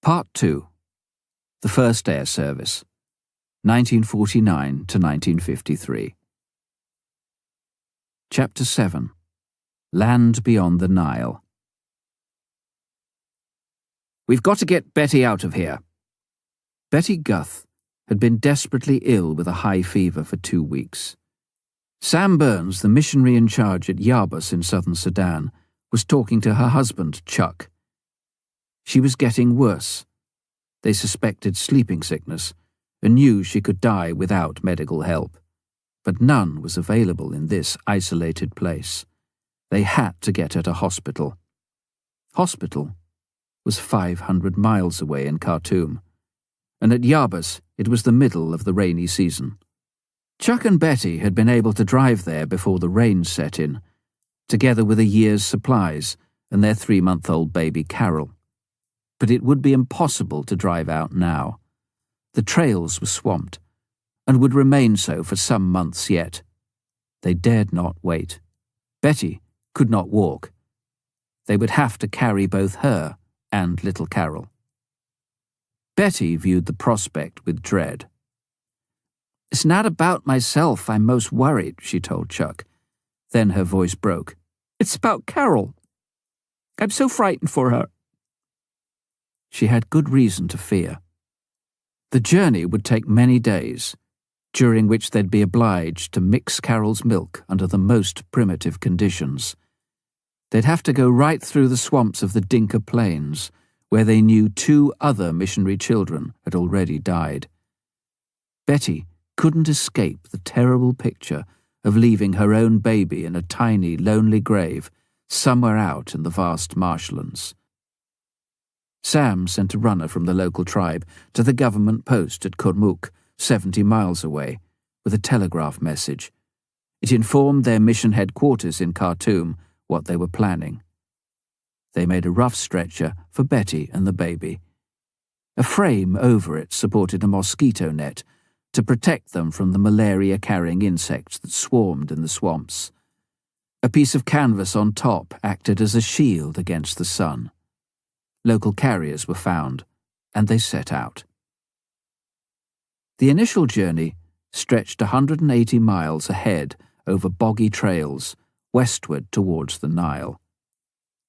Part 2. The First Air Service, 1949 to 1953. Chapter 7. Land Beyond the Nile. "We've got to get Betty out of here." Betty Guth had been desperately ill with a high fever for 2 weeks. Sam Burns, the missionary in charge at Yabus in southern Sudan, was talking to her husband, Chuck. She was getting worse. They suspected sleeping sickness and knew she could die without medical help. But none was available in this isolated place. They had to get her to hospital. Hospital was 500 miles away in Khartoum, and at Yabus it was the middle of the rainy season. Chuck and Betty had been able to drive there before the rain set in, together with a year's supplies and their 3-month-old baby Carol. But it would be impossible to drive out now. The trails were swamped, and would remain so for some months yet. They dared not wait. Betty could not walk. They would have to carry both her and little Carol. Betty viewed the prospect with dread. "It's not about myself I'm most worried," she told Chuck. Then her voice broke. "It's about Carol. I'm so frightened for her." She had good reason to fear. The journey would take many days, during which they'd be obliged to mix Carol's milk under the most primitive conditions. They'd have to go right through the swamps of the Dinka Plains, where they knew 2 other missionary children had already died. Betty couldn't escape the terrible picture of leaving her own baby in a tiny, lonely grave somewhere out in the vast marshlands. Sam sent a runner from the local tribe to the government post at Kurmuk, 70 miles away, with a telegraph message. It informed their mission headquarters in Khartoum what they were planning. They made a rough stretcher for Betty and the baby. A frame over it supported a mosquito net to protect them from the malaria-carrying insects that swarmed in the swamps. A piece of canvas on top acted as a shield against the sun. Local carriers were found, and they set out. The initial journey stretched 180 miles ahead over boggy trails westward towards the Nile.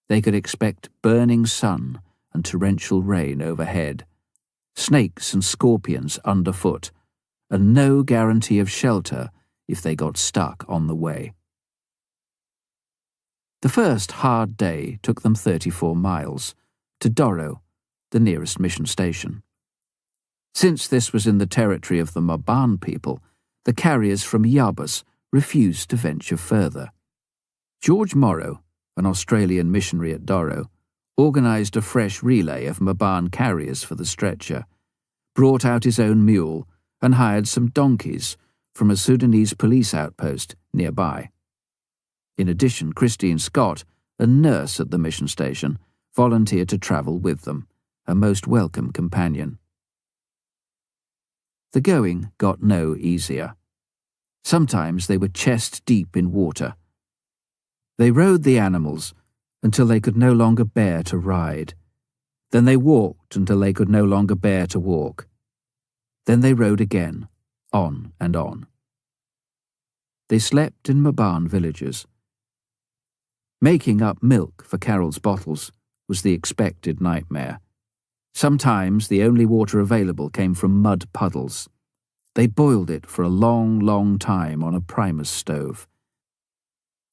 They could expect burning sun and torrential rain overhead, snakes and scorpions underfoot, and no guarantee of shelter if they got stuck on the way. The first hard day took them 34 miles, to Doro, the nearest mission station. Since this was in the territory of the Maban people, the carriers from Yabus refused to venture further. George Morrow, an Australian missionary at Doro, organised a fresh relay of Maban carriers for the stretcher, brought out his own mule, and hired some donkeys from a Sudanese police outpost nearby. In addition, Christine Scott, a nurse at the mission station, volunteered to travel with them, a most welcome companion. The going got no easier. Sometimes they were chest deep in water. They rode the animals until they could no longer bear to ride. Then they walked until they could no longer bear to walk. Then they rode again, on and on. They slept in Maban villages. Making up milk for Carol's bottles was the expected nightmare. Sometimes the only water available came from mud puddles. They boiled it for a long, long time on a primus stove.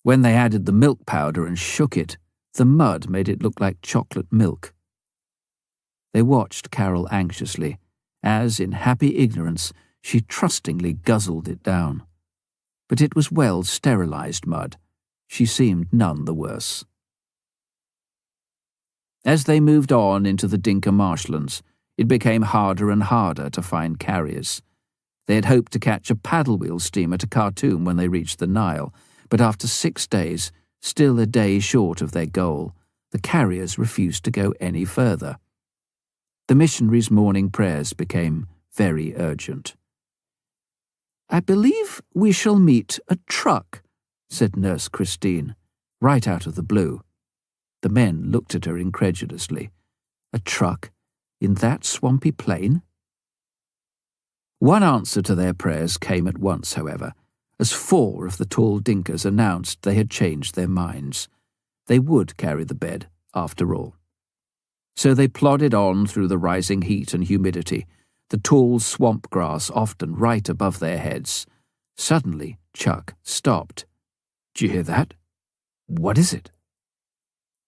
When they added the milk powder and shook it, the mud made it look like chocolate milk. They watched Carol anxiously, as, in happy ignorance, she trustingly guzzled it down. But it was well sterilized mud. She seemed none the worse. As they moved on into the Dinka marshlands, it became harder and harder to find carriers. They had hoped to catch a paddle-wheel steamer to Khartoum when they reached the Nile, but after 6 days, still a day short of their goal, the carriers refused to go any further. The missionaries' morning prayers became very urgent. "I believe we shall meet a truck," said Nurse Christine, right out of the blue. The men looked at her incredulously. A truck? in that swampy plain? One answer to their prayers came at once, however, as 4 of the tall Dinkas announced they had changed their minds. They would carry the bed, after all. So they plodded on through the rising heat and humidity, the tall swamp grass often right above their heads. Suddenly, Chuck stopped. "Do you hear that? What is it?"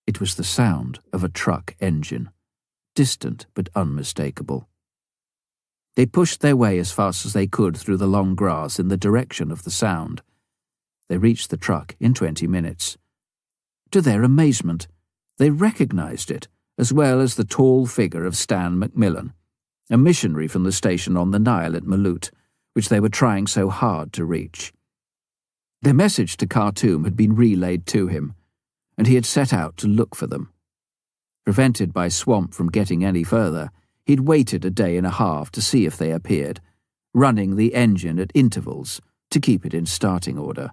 It was the sound of a truck engine, distant but unmistakable. They pushed their way as fast as they could through the long grass in the direction of the sound. They reached the truck in 20 minutes. To their amazement, they recognized it, as well as the tall figure of Stan Macmillan, a missionary from the station on the Nile at Malut, which they were trying so hard to reach. Their message to Khartoum had been relayed to him, and he had set out to look for them. Prevented by swamp from getting any further, he'd waited a day and a half to see if they appeared, running the engine at intervals to keep it in starting order.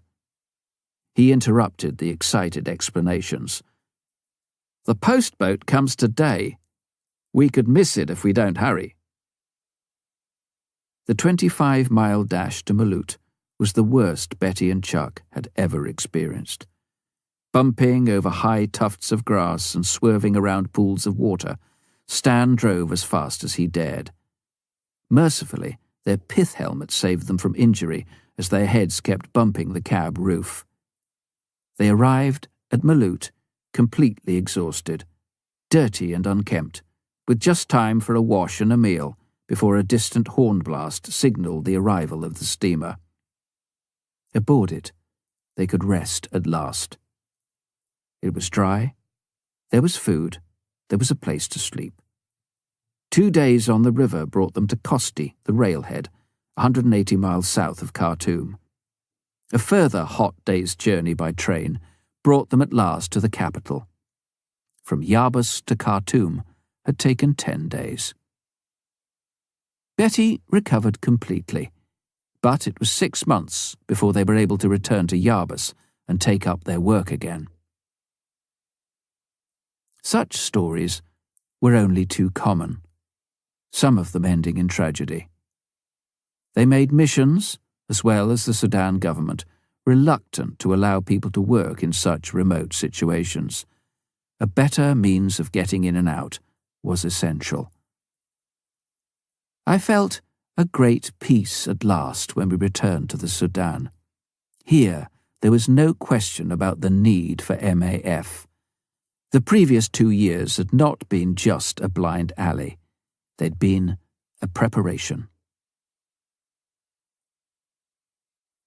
He interrupted the excited explanations. "The postboat comes today. We could miss it if we don't hurry." The 25-mile dash to Malut was the worst Betty and Chuck had ever experienced. Bumping over high tufts of grass and swerving around pools of water, Stan drove as fast as he dared. Mercifully, their pith helmets saved them from injury as their heads kept bumping the cab roof. They arrived at Malut, completely exhausted, dirty and unkempt, with just time for a wash and a meal before a distant horn blast signalled the arrival of the steamer. Aboard it, they could rest at last. It was dry, there was food, there was a place to sleep. 2 days on the river brought them to Kosti, the railhead, 180 miles south of Khartoum. A further hot day's journey by train brought them at last to the capital. From Yabus to Khartoum had taken 10 days. Betty recovered completely, but it was 6 months before they were able to return to Yabus and take up their work again. Such stories were only too common, some of them ending in tragedy. They made missions, as well as the Sudan government, reluctant to allow people to work in such remote situations. A better means of getting in and out was essential. I felt a great peace at last when we returned to the Sudan. Here, there was no question about the need for MAF. The previous 2 years had not been just a blind alley. They'd been a preparation.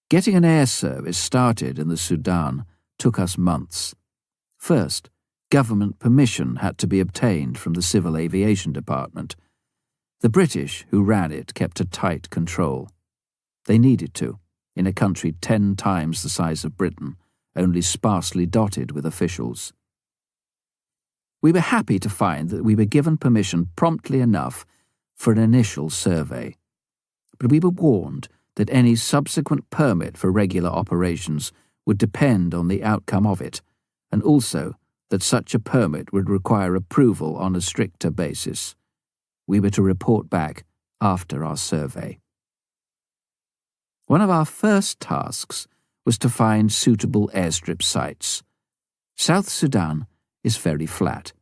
Getting an air service started in the Sudan took us months. First, government permission had to be obtained from the Civil Aviation Department. The British, who ran it, kept a tight control. They needed to, in a country 10 times the size of Britain, only sparsely dotted with officials. We were happy to find that we were given permission promptly enough for an initial survey, but we were warned that any subsequent permit for regular operations would depend on the outcome of it, and also that such a permit would require approval on a stricter basis. We were to report back after our survey. One of our first tasks was to find suitable airstrip sites. South Sudan is very flat.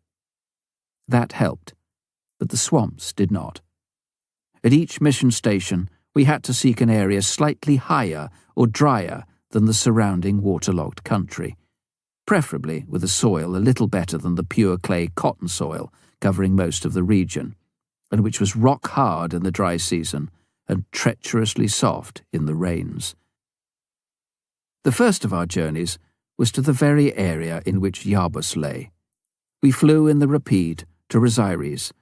That helped, but the swamps did not. At each mission station, we had to seek an area slightly higher or drier than the surrounding waterlogged country, preferably with a soil a little better than the pure clay cotton soil covering most of the region, and which was rock hard in the dry season and treacherously soft in the rains. The first of our journeys was to the very area in which Yabus lay. We flew in the Rapide to Rosaires,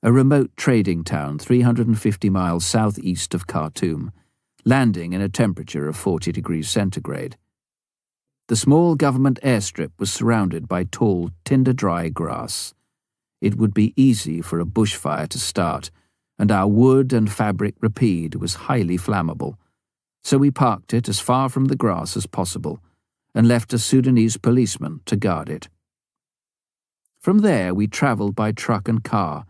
a remote trading town 350 miles southeast of Khartoum, landing in a temperature of 40 degrees centigrade. The small government airstrip was surrounded by tall, tinder-dry grass. It would be easy for a bushfire to start, and our wood and fabric Rapide was highly flammable, so we parked it as far from the grass as possible and left a Sudanese policeman to guard it. From there we travelled by truck and car,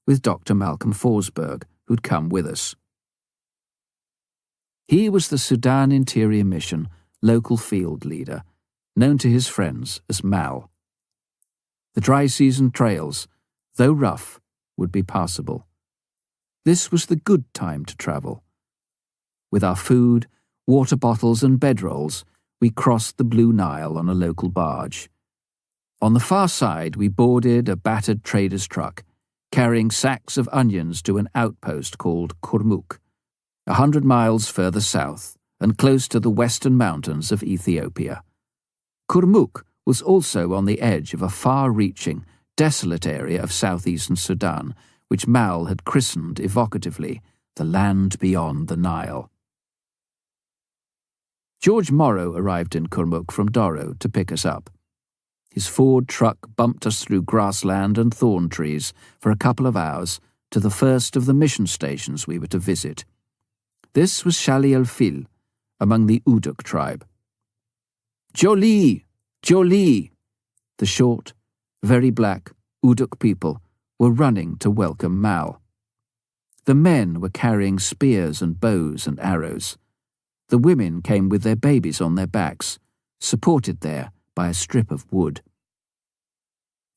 with Dr. Malcolm Forsberg, who'd come with us. He was the Sudan Interior Mission local field leader, known to his friends as Mal. The dry season trails, though rough, would be passable. This was the good time to travel. With our food, water bottles and bedrolls, we crossed the Blue Nile on a local barge. On the far side, we boarded a battered trader's truck, carrying sacks of onions to an outpost called Kurmuk, 100 miles further south and close to the western mountains of Ethiopia. Kurmuk was also on the edge of a far-reaching, desolate area of southeastern Sudan, which Mal had christened evocatively the land beyond the Nile. George Morrow arrived in Kurmuk from Doro to pick us up. His Ford truck bumped us through grassland and thorn trees for a couple of hours to the first of the mission stations we were to visit. This was Shali el-Fil, among the Uduk tribe. Jolie! Jolie! The short, very black Uduk people were running to welcome Mal. The men were carrying spears and bows and arrows. The women came with their babies on their backs, supported there by a strip of wood.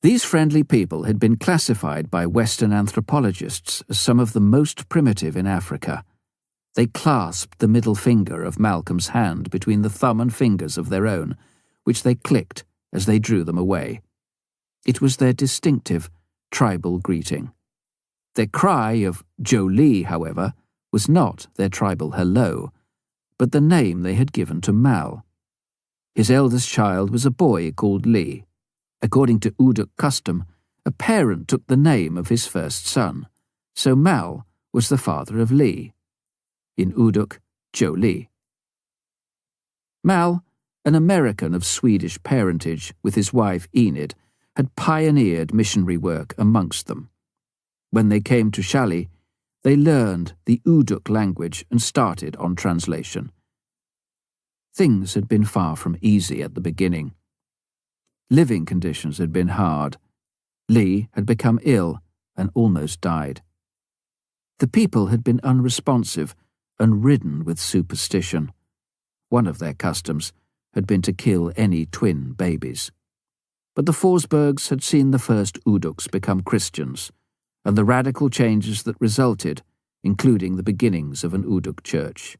These friendly people had been classified by Western anthropologists as some of the most primitive in Africa. They clasped the middle finger of Malcolm's hand between the thumb and fingers of their own, which they clicked as they drew them away. It was their distinctive, tribal greeting. Their cry of Jolie, however, was not their tribal hello, but the name they had given to Mal. His eldest child was a boy called Lee. According to Uduk custom, a parent took the name of his first son, so Mal was the father of Lee. In Uduk, Jolie. Mal, an American of Swedish parentage with his wife Enid, had pioneered missionary work amongst them. When they came to Shali, they learned the Uduk language and started on translation. Things had been far from easy at the beginning. Living conditions had been hard. Lee had become ill and almost died. The people had been unresponsive and ridden with superstition. One of their customs had been to kill any twin babies. But the Forsbergs had seen the first Uduks become Christians, and the radical changes that resulted, including the beginnings of an Uduk church.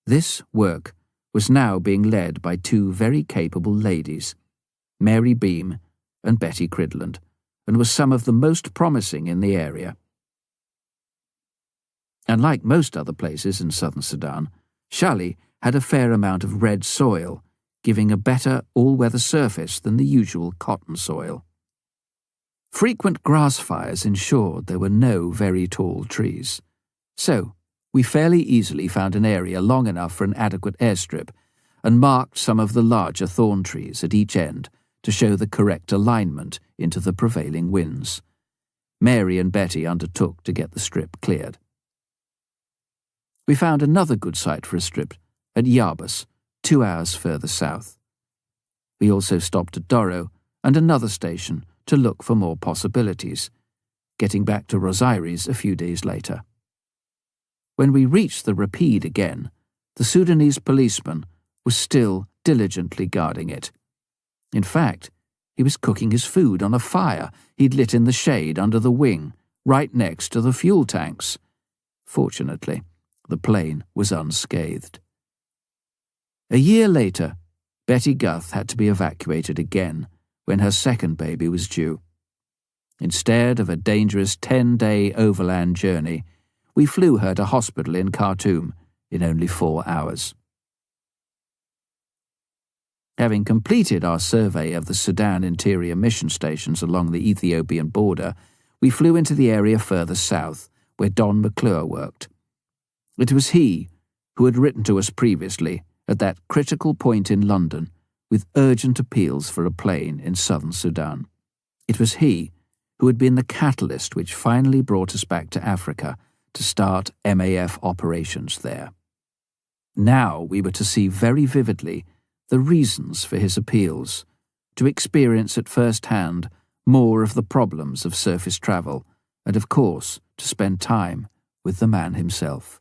This work was now being led by two very capable ladies, Mary Beam and Betty Cridland, and was some of the most promising in the area. Unlike most other places in southern Sudan, Shali had a fair amount of red soil, giving a better all-weather surface than the usual cotton soil. Frequent grass fires ensured there were no very tall trees. So, we fairly easily found an area long enough for an adequate airstrip and marked some of the larger thorn trees at each end to show the correct alignment into the prevailing winds. Mary and Betty undertook to get the strip cleared. We found another good site for a strip at Yabas, 2 hours further south. We also stopped at Doro and another station to look for more possibilities, getting back to Rosiris a few days later. When we reached the Rapide again, the Sudanese policeman was still diligently guarding it. In fact, he was cooking his food on a fire he'd lit in the shade under the wing, right next to the fuel tanks. Fortunately, the plane was unscathed. A year later, Betty Guth had to be evacuated again when her second baby was due. Instead of a dangerous 10-day overland journey, we flew her to hospital in Khartoum in only 4 hours. Having completed our survey of the Sudan interior mission stations along the Ethiopian border, we flew into the area further south, where Don McClure worked. It was he who had written to us previously at that critical point in London with urgent appeals for a plane in southern Sudan. It was he who had been the catalyst which finally brought us back to Africa to start MAF operations there. Now we were to see very vividly the reasons for his appeals, to experience at first hand more of the problems of surface travel, and of course to spend time with the man himself.